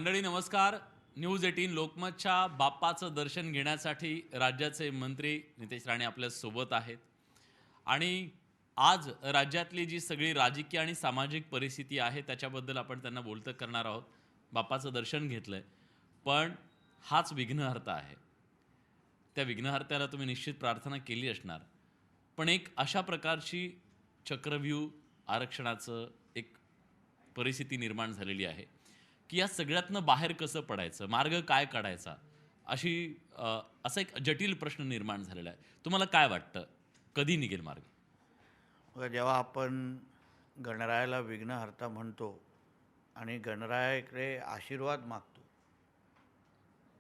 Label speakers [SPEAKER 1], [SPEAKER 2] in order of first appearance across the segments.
[SPEAKER 1] मंडळी नमस्कार. न्यूज 18 लोकमतच्या बाप्पाचं दर्शन घेण्यासाठी राज्याचे मंत्री नितेश राणे आपल्या सोबत आहेत. आणि आज राज्यातली जी सगळी राजकीय आणि सामाजिक परिस्थिती आहे त्याच्याबद्दल आपण त्यांना बोलतं करणार आहोत. बाप्पाचं दर्शन घेतलंय, पण हाच विघ्नहर्ता आहे. त्या विघ्नहर्त्याला तुम्ही निश्चित प्रार्थना केली असणार. पण एक अशा प्रकारची चक्रव्यूह आरक्षणाचं एक परिस्थिती निर्माण झालेली आहे की या सगळ्यातनं बाहेर कसं पडायचं, मार्ग काय काढायचा, असा एक जटिल प्रश्न निर्माण झालेला आहे. तुम्हाला काय वाटतं, कधी निघेल मार्ग?
[SPEAKER 2] बघा, जेव्हा आपण गणरायाला विघ्नहर्ता म्हणतो आणि गणरायाकडे आशीर्वाद मागतो,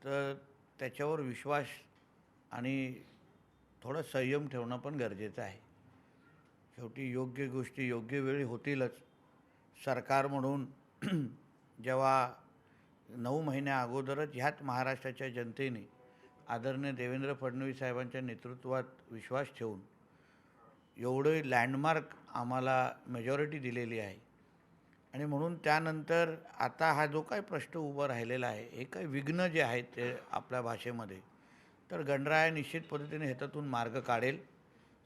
[SPEAKER 2] तर त्याच्यावर विश्वास आणि थोडा संयम ठेवणं पण गरजेचं आहे. शेवटी योग्य गोष्टी योग्य वेळी होतीलच. सरकार म्हणून जेव्हा 9 महिन्या अगोदरच ह्याच महाराष्ट्राच्या जनतेने आदरणीय देवेंद्र फडणवीस साहेबांच्या नेतृत्वात विश्वास ठेवून एवढे लँडमार्क आम्हाला मेजॉरिटी दिलेली आहे आणि म्हणून त्यानंतर आता हा जो काही प्रश्न उभा राहिलेला आहे, हे काही विघ्न जे आहेत ते आपल्या भाषेमध्ये, तर गणराया निश्चित पद्धतीने ह्याच्यातून मार्ग काढेल.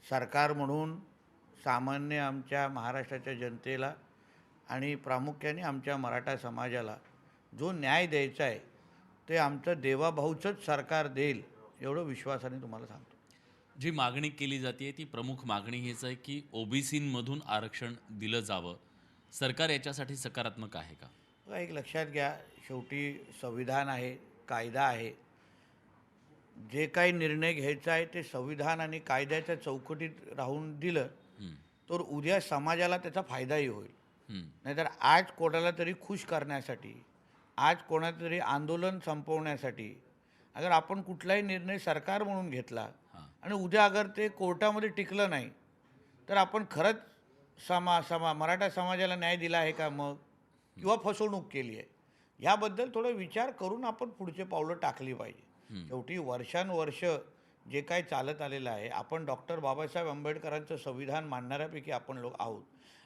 [SPEAKER 2] सरकार म्हणून सामान्य आमच्या महाराष्ट्राच्या जनतेला आणि प्रामुख्याने आमच्या मराठा समाजाला जो न्याय द्यायचा आहे ते आमचं देवाभाऊचंच सरकार देईल, एवढं विश्वासाने तुम्हाला सांगतो.
[SPEAKER 1] जी मागणी केली जाते ती प्रमुख मागणी हीच आहे की ओबीसींमधून आरक्षण दिलं जावं. सरकार याच्यासाठी सकारात्मक आहे का?
[SPEAKER 2] बघा, एक लक्षात घ्या, शेवटी संविधान आहे, कायदा आहे. जे काही निर्णय घ्यायचा आहे ते संविधान आणि कायद्याच्या चौकटीत राहून दिलं
[SPEAKER 1] हं,
[SPEAKER 2] तर उद्या समाजाला त्याचा फायदाही होईल.
[SPEAKER 1] हं,
[SPEAKER 2] नाहीतर आज कोणाला तरी खुश करण्यासाठी, आज कोणाचं तरी आंदोलन संपवण्यासाठी अगर आपण कुठलाही निर्णय सरकार म्हणून घेतला
[SPEAKER 1] हां.
[SPEAKER 2] आणि उद्या अगर ते कोर्टामध्ये टिकलं नाही, तर आपण खरंच मराठा समाजाला न्याय दिला आहे का मग, किंवा फसवणूक केली आहे? ह्याबद्दल थोडा विचार करून आपण पुढचे पावलं टाकली पाहिजे.
[SPEAKER 1] हं.
[SPEAKER 2] शेवटी वर्षानुवर्ष जे काही चालत आलेलं आहे, आपण डॉक्टर बाबासाहेब आंबेडकरांचं संविधान मानणाऱ्यापैकी आपण लोक आहोत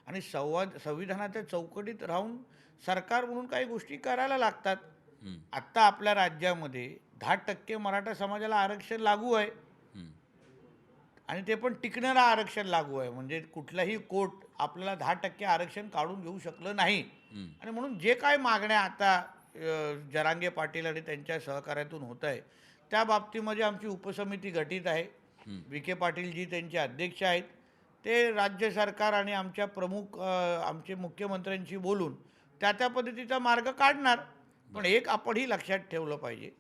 [SPEAKER 2] आणि संविधानाच्या चौकटीत राहून सरकार म्हणून काही गोष्टी करायला लागतात.
[SPEAKER 1] हं,
[SPEAKER 2] आत्ता आपल्या राज्यामध्ये 10% मराठा समाजाला आरक्षण लागू आहे
[SPEAKER 1] हं,
[SPEAKER 2] आणि ते पण टिकणारं आरक्षण लागू आहे. म्हणजे कुठलाही कोर्ट आपल्याला 10% आरक्षण काढून घेऊ शकलं नाही.
[SPEAKER 1] हं.
[SPEAKER 2] आणि म्हणून जे काय मागण्या आता जरांगे पाटील आणि त्यांच्या सहकार्यातून होत आहे, त्या बाबतीमध्ये आमची उपसमिती गठीत आहे.
[SPEAKER 1] हं.
[SPEAKER 2] विखे पाटीलजी त्यांचे अध्यक्ष आहेत. ते राज्य सरकार आणि आमच्या प्रमुख आमचे मुख्यमंत्र्यांशी बोलून त्या पद्धतीचा मार्ग काढणार. पण एक आपणही लक्षात ठेवलं पाहिजे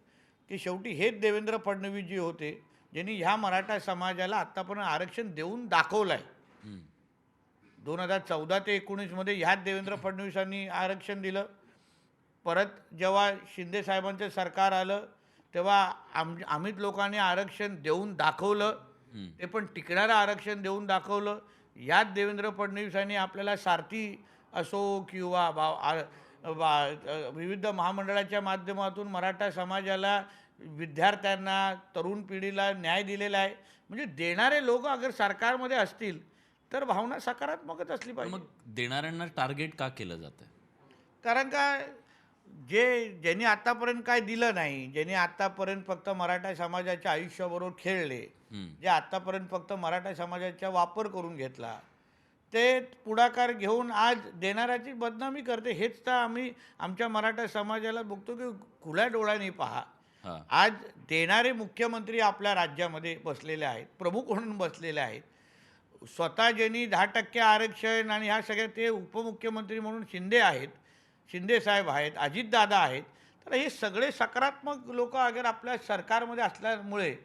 [SPEAKER 2] की शेवटी हेच देवेंद्र फडणवीसजी होते ज्यांनी ह्या मराठा समाजाला आत्तापर्यंत आरक्षण देऊन दाखवलं आहे.
[SPEAKER 1] हं.
[SPEAKER 2] 2014 ते 19मध्ये ह्याच देवेंद्र फडणवीसांनी आरक्षण दिलं. परत जेव्हा शिंदे साहेबांचं सरकार आलं तेव्हा आम्हीच लोकांनी आरक्षण देऊन दाखवलं.
[SPEAKER 1] हं.
[SPEAKER 2] ते पण टिकणारं आरक्षण देऊन दाखवलं. याच देवेंद्र फडणवीसांनी आपल्याला सारथी असो किंवा विविध महामंडळाच्या माध्यमातून मराठा समाजाला, विद्यार्थ्यांना, तरुण पिढीला न्याय दिलेला आहे. म्हणजे देणारे लोक अगर सरकारमध्ये असतील तर भावना सकारात्मकच असली
[SPEAKER 1] पण
[SPEAKER 2] पाहिजे.
[SPEAKER 1] मग देणाऱ्यांना टार्गेट का केलं जातं?
[SPEAKER 2] कारण का, ज्यांनी आत्तापर्यंत काय दिलं नाही, ज्यांनी आत्तापर्यंत फक्त मराठा समाजाच्या आयुष्याबरोबर खेळले,
[SPEAKER 1] हं,
[SPEAKER 2] जे आत्तापर्यंत फक्त मराठा समाजाचा वापर करून घेतला, ते पुढाकार घेऊन आज देणाऱ्याची बदनामी करते. हेच तर आम्ही आमच्या मराठा समाजाला बघतो की खुल्या डोळ्यांनी पहा.
[SPEAKER 1] हां.
[SPEAKER 2] आज देणारे मुख्यमंत्री आपल्या राज्यामध्ये बसलेले आहेत, प्रमुख म्हणून बसलेले आहेत. स्वतः ज्यांनी 10% आरक्षण आणि ह्या सगळ्या, ते उपमुख्यमंत्री म्हणून शिंदे आहेत, शिंदेसाहेब आहेत, अजितदादा आहेत. तर हे सगळे सकारात्मक लोक अगर आपल्या सरकारमध्ये असल्यामुळे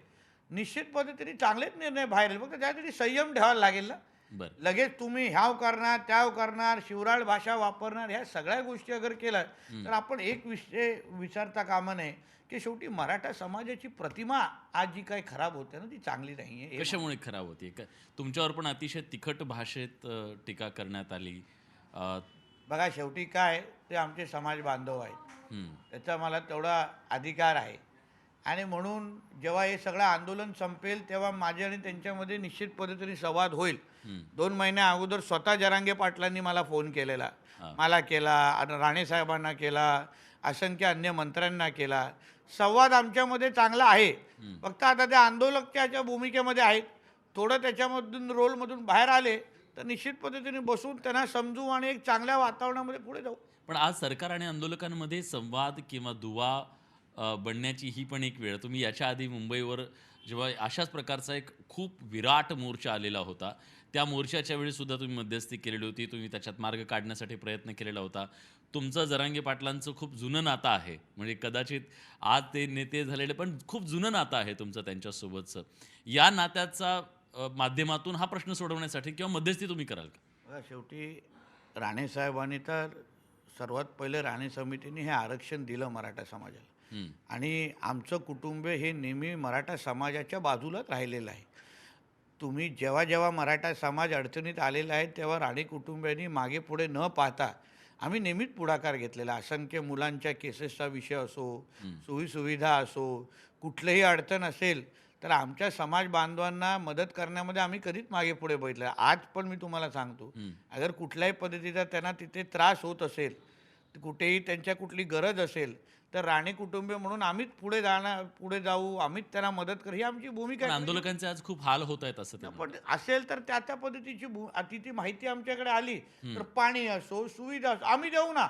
[SPEAKER 2] निश्चित पद्धतीने चांगलेच निर्णय बाहेर येईल. फक्त त्यासाठी संयम ठेवायला लागेल ना.
[SPEAKER 1] बरं.
[SPEAKER 2] लगेच तुम्ही ह्याव करणार, त्याव करणार, शिवराळ भाषा वापरणार, ह्या सगळ्या गोष्टी अगर केल्या तर आपण एक विषय विचारता कामा नये की शेवटी मराठा समाजाची प्रतिमा आज जी काही खराब होते ना, ती चांगली नाही आहे.
[SPEAKER 1] कशामुळे खराब होती? तुमच्यावर पण अतिशय तिखट भाषेत टीका करण्यात आली. अ,
[SPEAKER 2] बघा, शेवटी काय, ते आमचे समाज बांधव आहेत,
[SPEAKER 1] हं,
[SPEAKER 2] त्याचा मला तेवढा अधिकार आहे. आणि म्हणून जेव्हा हे सगळं आंदोलन संपेल तेव्हा माझे आणि त्यांच्यामध्ये निश्चित पद्धतीने संवाद होईल.
[SPEAKER 1] हं.
[SPEAKER 2] 2 महिन्या अगोदर स्वतः जरांगे पाटलांनी मला फोन केलेला,
[SPEAKER 1] हां.
[SPEAKER 2] मला केला आणि राणे साहेबांना केला असंख्य अन्य मंत्र्यांना केला. संवाद आमच्यामध्ये चांगला आहे. फक्त आता त्या आंदोलकाच्या भूमिकेमध्ये आहेत. थोडं त्याच्यामधून रोलमधून बाहेर आले तर निश्चित पद्धतीने बसून त्यांना समजू आणि एक चांगल्या वातावरणामध्ये पुढे जाऊ.
[SPEAKER 1] पण आज सरकार आणि आंदोलकांमध्ये संवाद किंवा दुवा बनण्याची ही पण एक वेळ. तुम्ही याच्या आधी मुंबईवर जेव्हा अशाच प्रकारचा एक खूप विराट मोर्चा आलेला होता, त्या मोर्चाच्या वेळी सुद्धा तुम्ही मध्यस्थी केलेली होती. तुम्ही त्याच्यात मार्ग काढण्यासाठी प्रयत्न केलेला होता. तुमचं जरांगे पाटलांचं खूप जुनं नातं आहे. म्हणजे कदाचित आज ते नेते झालेले, पण खूप जुनं नातं आहे तुमचं त्यांच्यासोबतचं. या नात्याचा माध्यमातून हा प्रश्न सोडवण्यासाठी किंवा मध्यस्थी तुम्ही कराल का?
[SPEAKER 2] बघा, शेवटी राणेसाहेबांनी तर सर्वात पहिले राणे समितीने हे आरक्षण दिलं मराठा समाजाला.
[SPEAKER 1] हं,
[SPEAKER 2] आणि आमचं कुटुंब हे नेहमी मराठा समाजाच्या बाजूलाच राहिलेलं आहे. तुम्ही जेव्हा जेव्हा मराठा समाज अडचणीत आलेला आहे तेव्हा राणे कुटुंबियांनी मागे पुढे न पाहता आम्ही नेहमीच पुढाकार घेतलेला. असंख्य मुलांच्या केसेसचा विषय असो, सोयीसुविधा असो, कुठलीही अडचण असेल तर आमच्या समाज बांधवांना मदत करण्यामध्ये आम्ही कधीच मागे पुढे बघितलं. आज पण मी तुम्हाला सांगतो, अगर कुठल्याही पद्धतीचा त्यांना तिथे त्रास होत असेल, तर कुठेही त्यांच्या कुठली गरज असेल तर राणे कुटुंबीय म्हणून आम्हीच पुढे जाऊ, आम्हीच त्यांना मदत करू, ही आमची भूमिका
[SPEAKER 1] पण
[SPEAKER 2] आहे.
[SPEAKER 1] आंदोलकांचे आज खूप हाल होत आहेत असं ते
[SPEAKER 2] पण असेल तर त्या त्या पद्धतीची ती माहिती आमच्याकडे आली तर पाणी असो, सुविधा असो, आम्ही देऊ ना.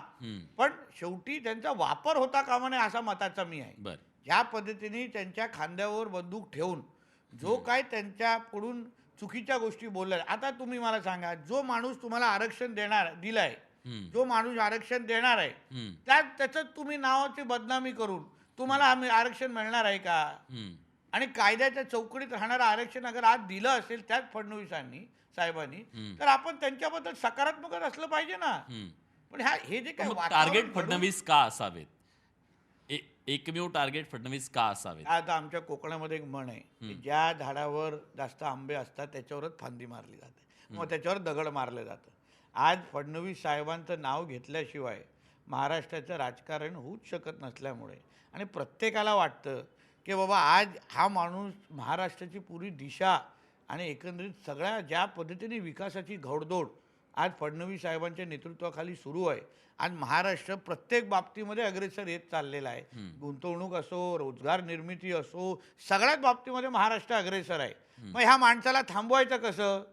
[SPEAKER 2] पण शेवटी त्यांचा वापर होता कामा नये असा मताचा मी आहे.
[SPEAKER 1] बरं.
[SPEAKER 2] ज्या पद्धतीने त्यांच्या खांद्यावर बंदूक ठेवून जो काय त्यांच्याकडून चुकीच्या गोष्टी बोलल्या, आता तुम्ही मला सांगा, जो माणूस तुम्हाला आरक्षण दिलाय, जो माणूस आरक्षण देणार आहे, त्याचं तुम्ही नावाची बदनामी करून तुम्हाला आम्ही आरक्षण मिळणार आहे का? आणि कायद्याच्या चौकटीत राहणारं आरक्षण अगर आज दिलं असेल त्याच साहेबांनी, तर आपण त्यांच्याबद्दल सकारात्मकच असलं पाहिजे ना. पण हे जे काय वातावरण
[SPEAKER 1] टार्गेट
[SPEAKER 2] घडून-
[SPEAKER 1] फडणवीस का असावेत? एकमेव टार्गेट फडणवीस का असावेत?
[SPEAKER 2] आता आमच्या कोकणामध्ये एक म्हण आहे की ज्या झाडावर जास्त आंबे असतात त्याच्यावरच फांदी मारली जाते, मग त्याच्यावर दगड मारलं जातं. आज फडणवीस साहेबांचं नाव घेतल्याशिवाय महाराष्ट्राचं राजकारण होऊच शकत नसल्यामुळे आणि प्रत्येकाला वाटतं की बाबा आज हा माणूस महाराष्ट्राची पुरी दिशा आणि एकंदरीत सगळ्या ज्या पद्धतीने विकासाची घोडदौड आज फडणवीस साहेबांच्या नेतृत्वाखाली सुरू आहे. आज महाराष्ट्र प्रत्येक बाबतीमध्ये अग्रेसर येत चाललेला आहे. गुंतवणूक असो, रोजगार निर्मिती असो, सगळ्याच बाबतीमध्ये महाराष्ट्र अग्रेसर आहे. मग ह्या माणसाला थांबवायचं कसं?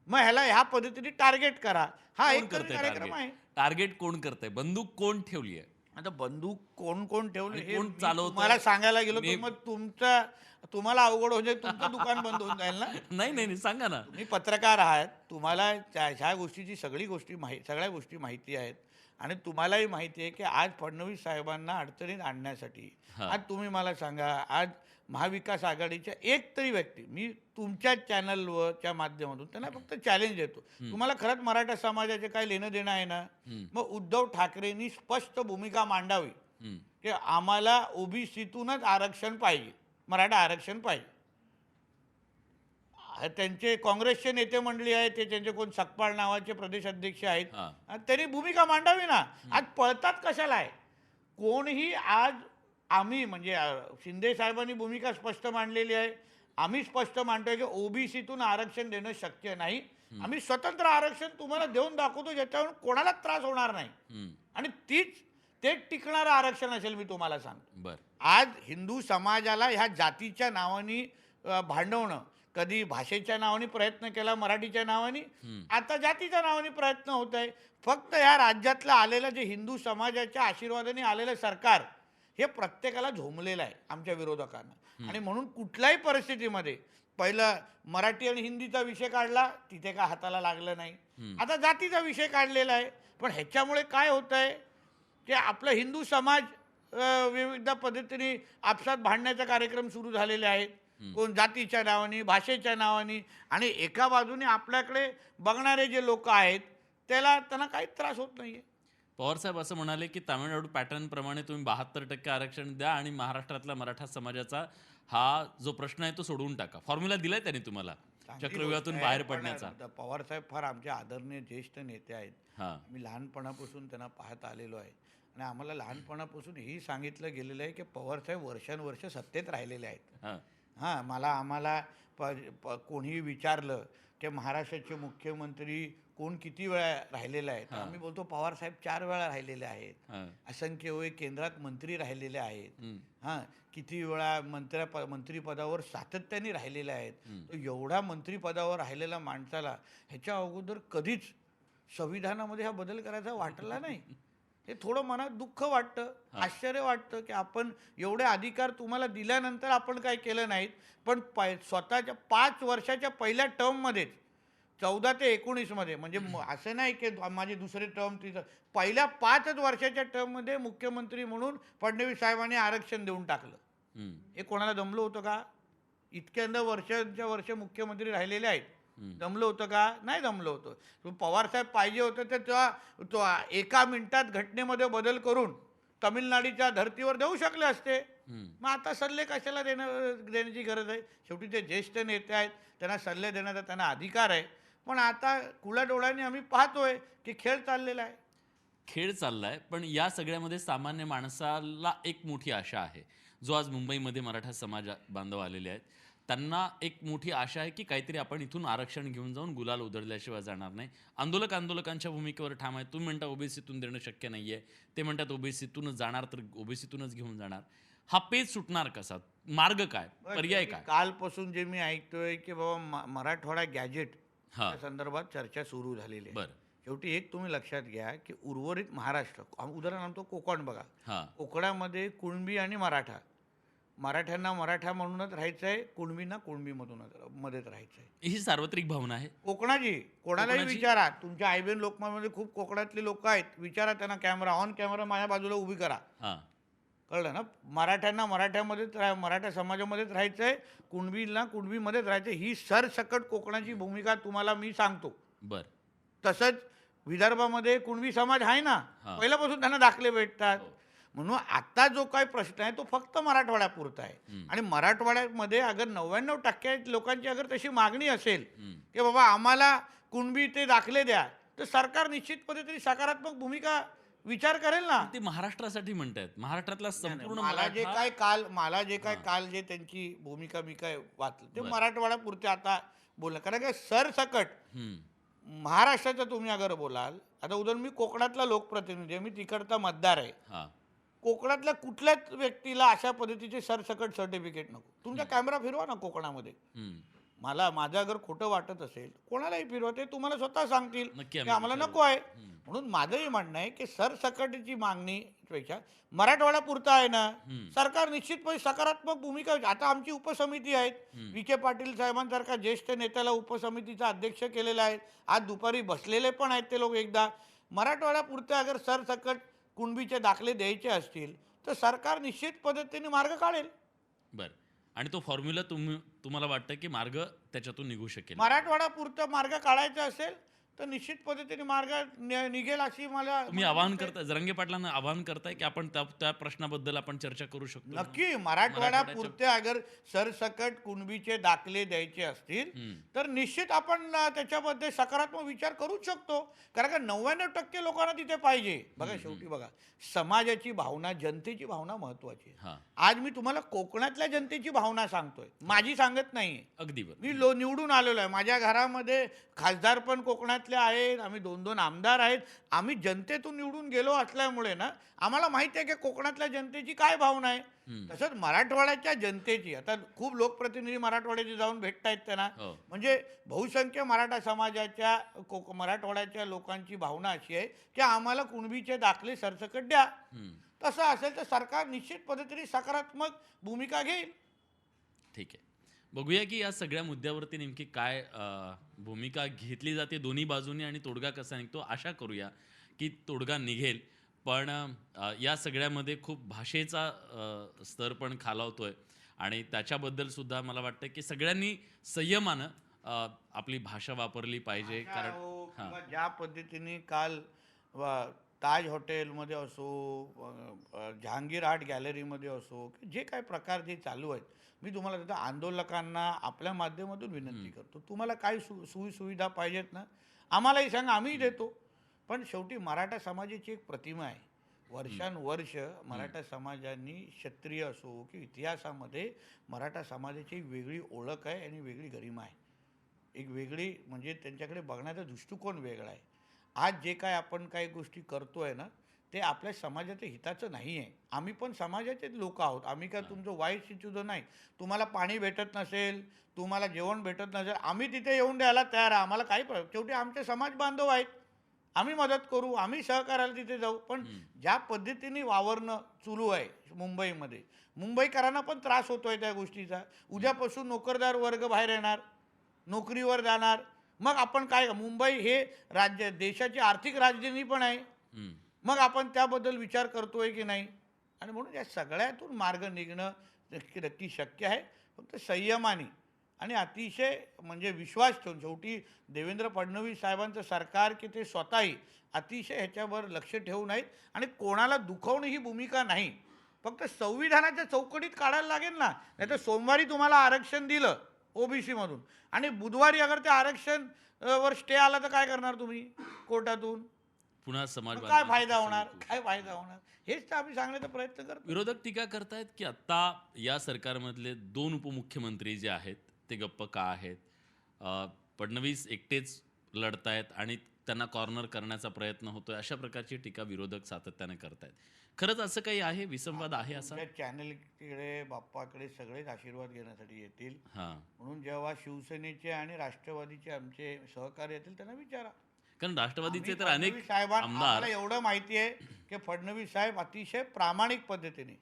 [SPEAKER 2] मग ह्या पद्धतीने टार्गेट करा. हा
[SPEAKER 1] कोण
[SPEAKER 2] एक
[SPEAKER 1] करतंय
[SPEAKER 2] कार्यक्रम आहे.
[SPEAKER 1] टार्गेट कोण करतंय? बंदूक कोण ठेवली आहे?
[SPEAKER 2] आता बंदूक कोण कोण ठेवले
[SPEAKER 1] आणि
[SPEAKER 2] हे
[SPEAKER 1] कोण
[SPEAKER 2] मी
[SPEAKER 1] चालवतंय?
[SPEAKER 2] तुम्हाला सांगायला गेलो
[SPEAKER 1] मी-
[SPEAKER 2] तर मग तुम्हाला अवघड होऊन जाईल, तुमचं दुकान बंद होऊन जाईल ना.
[SPEAKER 1] नाही नाही नाही, सांगा ना.
[SPEAKER 2] तुम्ही पत्रकार आहात, तुम्हाला ह्या गोष्टीची सगळ्या गोष्टी माहिती आहेत आणि तुम्हालाही माहिती आहे की आज फडणवीस साहेबांना अडचणीत आणण्यासाठी आज तुम्ही मला सांगा, आज महाविकास आघाडीच्या एक तरी व्यक्ती, मी तुमच्या चॅनलवरच्या माध्यमातून त्यांना फक्त चॅलेंज देतो, तुम्हाला खरंच मराठा समाजाचे काय लेणं देणं आहे ना, मग उद्धव ठाकरेंनी स्पष्ट भूमिका मांडावी की आम्हाला ओबीसीतूनच आरक्षण पाहिजे, मराठा आरक्षण पाहिजे. त्यांचे काँग्रेसचे नेते मंडळी आहेत, ते त्यांचे कोण सकपाळ नावाचे प्रदेश अध्यक्ष आहेत, त्यांनी भूमिका मांडावी ना. आज पळतात कशाला आहे? कोणीही आज आम्ही म्हणजे शिंदे साहेबांनी भूमिका स्पष्ट मांडलेली आहे, आम्ही स्पष्ट मांडतोय की ओबीसीतून आरक्षण देणं शक्य नाही. आम्ही स्वतंत्र आरक्षण तुम्हाला देऊन दाखवतो ज्याच्यावरून कोणालाच त्रास होणार नाही आणि तेच टिकणारं आरक्षण असेल. मी तुम्हाला सांगतो,
[SPEAKER 1] बर,
[SPEAKER 2] आज हिंदू समाजाला ह्या जातीच्या नावाने भांडवणं, कधी भाषेच्या नावाने प्रयत्न केला, मराठीच्या नावाने, आता जातीच्या नावाने प्रयत्न होत आहे. फक्त ह्या राज्यातलं आलेलं जे हिंदू समाजाच्या आशीर्वादाने आलेलं सरकार हे प्रत्येकाला झोंबलेलं आहे आमच्या विरोधकांना. आणि म्हणून कुठल्याही परिस्थितीमध्ये पहिलं मराठी आणि हिंदीचा विषय काढला, तिथे काय हाताला लागलं नाही. आता जातीचा विषय काढलेला आहे. पण ह्याच्यामुळे काय होत आहे की आपला हिंदू समाज विविध पद्धतीने आपसात भांडण्याचा कार्यक्रम सुरू झालेले आहेत, कोण जातीच्या नावाने, भाषेच्या नावाने. आणि एका बाजूने आपल्याकडे बघणारे जे लोक आहेत त्यांना काहीच त्रास होत नाहीये.
[SPEAKER 1] पवारसाहेब असं म्हणाले की तामिळनाडू पॅटर्न प्रमाणे तुम्ही 72% आरक्षण द्या आणि महाराष्ट्रातला मराठा समाजाचा हा जो प्रश्न आहे तो सोडवून टाका. फॉर्म्युला दिलाय त्यांनी तुम्हाला चक्रव्यूहातून बाहेर पडण्याचा.
[SPEAKER 2] पवारसाहेब फार आमचे आदरणीय ज्येष्ठ नेते आहेत.
[SPEAKER 1] हां,
[SPEAKER 2] मी लहानपणापासून त्यांना पाहत आलेलो आहे आणि आम्हाला लहानपणापासून हेही सांगितलं गेलेलं आहे की पवारसाहेब वर्षानुवर्ष सत्तेत राहिलेले आहेत. आम्हाला कोणीही विचारलं की महाराष्ट्राचे मुख्यमंत्री कोण किती वेळा राहिलेला आहे, तर आम्ही बोलतो पवार साहेब 4 वेळा राहिलेले आहेत, असंख्य वेळ केंद्रात मंत्री राहिलेले आहेत, हां, किती वेळा मंत्रिपदावर सातत्याने राहिलेले आहेत. तर एवढा मंत्रिपदावर राहिलेल्या माणसाला ह्याच्या अगोदर कधीच संविधानामध्ये हा बदल करायचा वाटला नाही. हे थोडं मनात दुःख वाटतं, आश्चर्य वाटतं की आपण एवढे अधिकार तुम्हाला दिल्यानंतर आपण काय केलं नाहीत. पण स्वतःच्या 5 वर्षाच्या पहिल्या टर्ममध्येच 14 ते 19 मध्ये, म्हणजे असं नाही की माझी दुसरी टर्म तिथं, पहिल्या 5च वर्षाच्या टर्ममध्ये मुख्यमंत्री म्हणून फडणवीस साहेबांनी आरक्षण देऊन टाकलं. हे कोणाला जमलं होतं का? इतक्यांदा वर्षांच्या वर्ष मुख्यमंत्री राहिलेले आहेत. जमलं होतं का? नाही जमलं होतं. पवारसाहेब पाहिजे होतं तर तेव्हा तो 1 मिनिटात घटनेमध्ये बदल करून तमिळनाडूच्या धर्तीवर देऊ शकले असते. मग आता सल्ले कशाला देण्याची गरज आहे? शेवटी ते ज्येष्ठ नेते आहेत, त्यांना सल्ले देण्याचा त्यांना अधिकार आहे. पण आता खुल्या डोळ्यांनी आम्ही पाहतोय की खेळ चाललेला आहे.
[SPEAKER 1] खेळ चाललाय, पण या सगळ्यामध्ये सामान्य माणसाला एक मोठी आशा आहे. जो आज मुंबईमध्ये मराठा समाज बांधव आलेले आहेत, त्यांना एक मोठी आशा आहे की काहीतरी आपण इथून आरक्षण घेऊन जाऊन गुलाल उधळल्याशिवाय जाणार नाही. आंदोलकांच्या भूमिकेवर ठाम आहे. तुम्ही म्हणता ओबीसीतून देणं शक्य नाहीये, ते म्हणतात ओबीसीतूनच जाणार, तर ओबीसीतूनच घेऊन जाणार. हा पेच सुटणार कसा? मार्ग काय? पर्याय काय?
[SPEAKER 2] कालपासून जे मी ऐकतोय की बाबा मराठवाडा गॅजेट
[SPEAKER 1] हा,
[SPEAKER 2] या संदर्भात चर्चा सुरू झालेली आहे.
[SPEAKER 1] बरं.
[SPEAKER 2] शेवटी एक तुम्ही लक्षात घ्या की उर्वरित महाराष्ट्र, उदाहरण आणतो कोकण बघा,
[SPEAKER 1] हा,
[SPEAKER 2] कोकणामध्ये कुणबी आणि मराठा, मराठ्यांना मराठा म्हणूनच राहायचं आहे, कुणबींना कुणबीमधूनच मध्येच राहायचं आहे.
[SPEAKER 1] ही सार्वत्रिक भावना आहे.
[SPEAKER 2] कोकणाची कोणालाही विचारा, तुमच्या आयबीएन लोकमानमध्ये खूप कोकणातले लोक आहेत, विचारा त्यांना, कॅमेरा ऑन कॅमेरा माझ्या बाजूला उभी करा.
[SPEAKER 1] हा,
[SPEAKER 2] कळलं ना? मराठ्यांना मराठ्यामध्येच मराठा समाजामध्येच राहायचं आहे, कुणबीला कुणबीमध्येच राहायचं आहे. ही सरसकट कोकणाची भूमिका तुम्हाला मी सांगतो.
[SPEAKER 1] बर.
[SPEAKER 2] तसंच विदर्भामध्ये कुणबी समाज आहे ना,
[SPEAKER 1] हा.
[SPEAKER 2] पहिल्यापासून त्यांना दाखले भेटतात.
[SPEAKER 1] हो.
[SPEAKER 2] म्हणून आता जो काही प्रश्न आहे तो फक्त मराठवाड्यापुरता आहे. आणि मराठवाड्यामध्ये अगर 99% लोकांची अगर तशी मागणी असेल की बाबा आम्हाला कुणबी ते दाखले द्या, तर सरकार निश्चित पद्धतीने सकारात्मक भूमिका विचार करेल ना.
[SPEAKER 1] ते महाराष्ट्रासाठी म्हणतायत. महाराष्ट्रातला संपूर्ण
[SPEAKER 2] मला जे काय काल जे त्यांची भूमिका मी काय वाचलं ते मराठवाड्यापुरते आता बोलणं, कारण का सरसकट महाराष्ट्राचं तुम्ही अगर बोलाल, आता उदाहरण मी कोकणातला लोकप्रतिनिधी आहे, मी तिकडचा मतदार आहे. कोकणातल्या कुठल्याच व्यक्तीला अशा पद्धतीचे सरसकट सर्टिफिकेट नको. तुमचा कॅमेरा फिरवा ना कोकणामध्ये, माझं अगर खोटं वाटत असेल कोणालाही फिरवा, ते तुम्हाला स्वतः सांगतील की आम्हाला नको आहे. म्हणून माझंही म्हणणं आहे की सरसकटची मागणी पेक्षा मराठवाडा पुरता आहे ना, सरकार निश्चितपणे सकारात्मक भूमिका. आता आमची उपसमिती आहेत, विखे पाटील साहेबांसारखा ज्येष्ठ नेत्याला उपसमितीचा अध्यक्ष केलेला आहे, आज दुपारी बसलेले पण आहेत ते लोक. एकदा मराठवाडा पुरते अगर सरसकट कुणबीचे दाखले द्यायचे असतील तर सरकार निश्चित पद्धतीने मार्ग काढेल.
[SPEAKER 1] बर. आणि तो फॉर्म्युला तुम्हाला वाटतं की मार्ग त्याच्यातून निघू शकेल?
[SPEAKER 2] मराठवाडा पुरतं मार्ग काढायचा असेल तर निश्चित पद्धतीने मार्ग निघेल अशी मला.
[SPEAKER 1] तुम्ही आवाहन करताय, जरांगे पाटलांना आवाहन करताय की आपण त्या प्रश्नाबद्दल आपण चर्चा करू शकतो?
[SPEAKER 2] नक्की. मराठवाडा पुरते अगर सरसकट कुणबीचे दाखले द्यायचे असतील तर निश्चित आपण त्याच्यामध्ये सकारात्मक विचार करू शकतो, कारण का 99% लोकांना तिथे पाहिजे. बघा शेवटी बघा, समाजाची भावना, जनतेची भावना महत्वाची आहे. आज मी तुम्हाला कोकणातल्या जनतेची भावना सांगतोय, माझी सांगत नाहीये.
[SPEAKER 1] अगदी बरोबर.
[SPEAKER 2] मी निवडून आलेलो आहे, माझ्या घरामध्ये खासदार पण कोकणातले आहेत, आम्ही 2-2 आमदार आहेत. आम्ही जनतेतून निवडून गेलो असल्यामुळे ना आम्हाला माहिती आहे की कोकणातल्या जनतेची काय भावना आहे. तसंच मराठवाड्याच्या जनतेची, आता खूप लोकप्रतिनिधी मराठवाड्याचे जाऊन भेटतायत त्यांना, म्हणजे बहुसंख्य मराठा समाजाच्या मराठवाड्याच्या लोकांची भावना अशी आहे की आम्हाला कुणबीचे दाखले सरसकट द्या. तसं असेल तर सरकार निश्चित पद्धतीने सकारात्मक भूमिका घेईल.
[SPEAKER 1] ठीक आहे, बघूया की या सगळ्या मुद्द्यावरती नेमकी काय भूमिका घेतली जाते दोन्ही बाजूनी आणि तोडगा कसा निघतो. आशा करूया की तोडगा निघेल. पण या सगळ्यामध्ये खूप भाषेचा स्तर पण खालावतोय आणि त्याच्याबद्दल सुद्धा मला वाटतं की सगळ्यांनी संयमानं आपली भाषा वापरली पाहिजे. कारण
[SPEAKER 2] ज्या पद्धतीने काल ताज हॉटेलमध्ये असो, जहांगीर आर्ट गॅलरीमध्ये असो, जे काय प्रकार जे चालू आहेत, मी तुम्हाला तिथं आंदोलकांना आपल्या माध्यमातून विनंती करतो, तुम्हाला काय सुविधा पाहिजेत ना आम्हालाही सांगा, आम्हीही देतो. पण शेवटी मराठा समाजाची एक प्रतिमा आहे. वर्षानुवर्ष मराठा समाजांनी, क्षत्रिय असो की इतिहासामध्ये, मराठा समाजाची एक वेगळी ओळख आहे आणि वेगळी गरिमा आहे. एक वेगळी म्हणजे त्यांच्याकडे बघण्याचा दृष्टिकोन वेगळा आहे. आज जे काय आपण काही गोष्टी करतोय ना, ते आपल्या समाजाच्या हिताचं नाही आहे. आम्ही पण समाजाचेच लोक आहोत. आम्ही काय तुमचं वाईट इच्छितो नाही. तुम्हाला पाणी भेटत नसेल, तुम्हाला जेवण भेटत नसेल, आम्ही तिथे येऊन द्यायला तयार आहे. आम्हाला काही शेवटी आमचे समाज बांधव आहेत. आम्ही मदत करू, आम्ही सहकार्याला तिथे जाऊ. पण ज्या पद्धतीने वावरणं सुरू आहे मुंबईमध्ये, मुंबईकरांना पण त्रास होतोय त्या गोष्टीचा. उद्यापासून नोकरदार वर्ग बाहेर येणार, नोकरीवर जाणार. मग आपण काय, मुंबई हे राज्य देशाची आर्थिक राजधानी पण आहे.
[SPEAKER 1] हम्म.
[SPEAKER 2] मग आपण त्याबद्दल विचार करतोय की नाही? आणि म्हणून या सगळ्यातून मार्ग निघणं नक्की नक्की शक्य आहे. फक्त संयमाने आणि अतिशय म्हणजे विश्वास ठेवून. शेवटी देवेंद्र फडणवीस साहेबांचं सरकार की ते स्वतःही अतिशय ह्याच्यावर लक्ष ठेवून आहेत आणि कोणाला दुखवणं ही भूमिका नाही. फक्त संविधानाच्या चौकटीत काढायला लागेल ना. नाही तर सोमवारी तुम्हाला आरक्षण दिलं ओबीसीमधून आणि बुधवारी अगर ते आरक्षण वर स्टे आला तर काय करणार तुम्ही कोर्टातून?
[SPEAKER 1] पुन्हा समाज
[SPEAKER 2] मग काय
[SPEAKER 1] बांधवांची
[SPEAKER 2] फायदा
[SPEAKER 1] फसवणूक
[SPEAKER 2] होणार?
[SPEAKER 1] होईल.
[SPEAKER 2] काय फायदा होणार? हेच तर आम्ही सांगण्याचा प्रयत्न करतो.
[SPEAKER 1] विरोधक टीका करतायत की आता या सरकारमधले 2 उपमुख्यमंत्री जे आहेत ते गप्प का आहेत? फडणवीस एकटेच लढतायत आणि त्यांना कॉर्नर करण्याचा प्रयत्न होतोय, अशा प्रकारची टीका विरोधक सातत्याने करतायत. खरंच असं काही आहे, विसंवाद आहे असा?
[SPEAKER 2] त्या चॅनलकडे बाप्पाकडे सगळेच आशीर्वाद घेण्यासाठी येतील.
[SPEAKER 1] हां,
[SPEAKER 2] म्हणून जेव्हा शिवसेनेचे आणि राष्ट्रवादीचे आमचे सहकारी येतील त्यांना विचारा.
[SPEAKER 1] कारण राष्ट्रवादीचे
[SPEAKER 2] आम्ही
[SPEAKER 1] तर अनेक
[SPEAKER 2] फडणवीस साहेबांना
[SPEAKER 1] आमदार
[SPEAKER 2] आम्हाला एवढं माहिती आहे की फडणवीस साहेब अतिशय प्रामाणिक पद्धतीने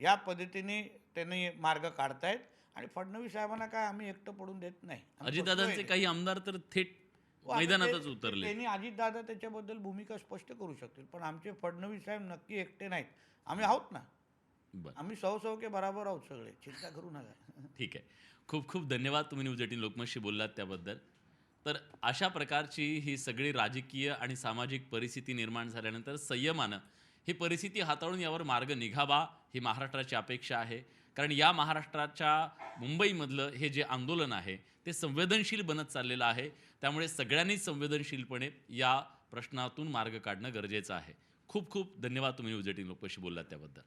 [SPEAKER 2] या पद्धतीने त्यांनी मार्ग काढतायत आणि फडणवीस साहेबांना काय आम्ही एकटं पडून देत नाही. आम्ही
[SPEAKER 1] अजितदादांचे
[SPEAKER 2] बसलोय.
[SPEAKER 1] काही आमदार तर थेट
[SPEAKER 2] आता
[SPEAKER 1] मैदानातच
[SPEAKER 2] ते-
[SPEAKER 1] उतरले.
[SPEAKER 2] त्यांनी अजितदादा त्याच्याबद्दल भूमिका स्पष्ट करू शकतील. पण आमचे फडणवीस साहेब नक्की एकटे नाहीत. आम्ही आहोत ना.
[SPEAKER 1] बरं,
[SPEAKER 2] आम्ही सौ के बराबर आहोत सगळे. चिंता करू नका.
[SPEAKER 1] ठीक आहे. खूप खूप धन्यवाद तुम्ही न्यूज 18 लोकमतशी बोललात त्याबद्दल. तर अशा प्रकारची ही सगळी राजकीय आणि सामाजिक परिस्थिती निर्माण झाल्यानंतर संयमानं ही परिस्थिती हाताळून यावर मार्ग निघावा ही महाराष्ट्राची अपेक्षा आहे. कारण या महाराष्ट्राच्या मुंबईमधलं हे जे आंदोलन आहे ते संवेदनशील बनत चाललेलं आहे. त्यामुळे सगळ्यांनीच संवेदनशीलपणे या प्रश्नातून मार्ग काढणं गरजेचं आहे. खूप खूप धन्यवाद तुम्ही न्यूज 18 लोकमतशी बोललात त्याबद्दल.